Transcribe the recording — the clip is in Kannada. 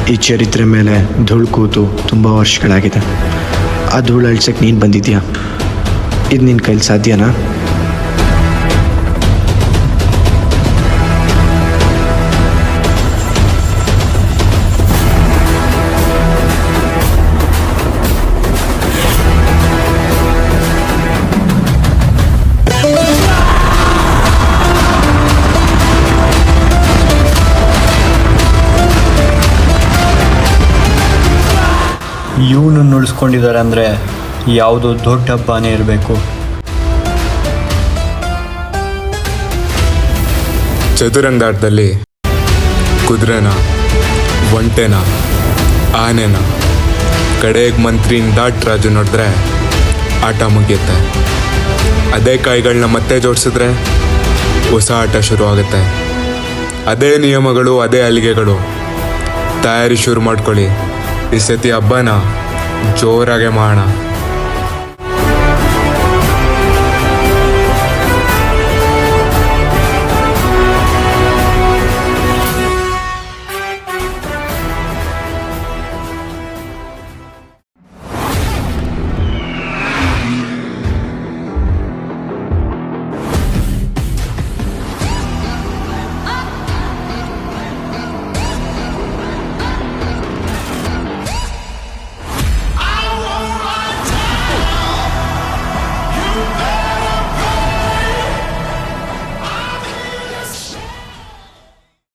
ಈ ಚರಿತ್ರೆ ಮೇಲೆ ಧೂಳು ಕೂತು ತುಂಬ ವರ್ಷಗಳಾಗಿದೆ. ಆ ಧೂಳು ಅಳ್ಸಕ್ಕೆ ನೀನು ಬಂದಿದ್ಯಾ? ಇದು ನಿನ್ನ ಕೈಲಿ ಸಾಧ್ಯನಾ? ಇವನನ್ನು ಉಳಿಸ್ಕೊಂಡಿದ್ದಾರೆ ಅಂದರೆ ಯಾವುದೋ ದೊಡ್ಡ ಹಬ್ಬನೇ ಇರಬೇಕು. ಚದುರಂಗಾಟದಲ್ಲಿ ಕುದುರೆನ, ಒಂಟೆನ, ಆನೆನ ಕಡೆಗೆ ಮಂತ್ರಿನ ದಾಟ್ ರಾಜು ನೋಡಿದ್ರೆ ಆಟ ಮುಗಿಯುತ್ತೆ. ಅದೇ ಕಾಯಿಗಳನ್ನ ಮತ್ತೆ ಜೋಡಿಸಿದ್ರೆ ಹೊಸ ಆಟ ಶುರು ಆಗುತ್ತೆ. ಅದೇ ನಿಯಮಗಳು, ಅದೇ ಅಲ್ಲಿಗೆಗಳು. ತಯಾರಿ ಶುರು ಮಾಡ್ಕೊಳ್ಳಿ. ಈ ಸತಿ ಹಬ್ಬನ ಜೋರಾಗೆ ಮಾಡೋಣ.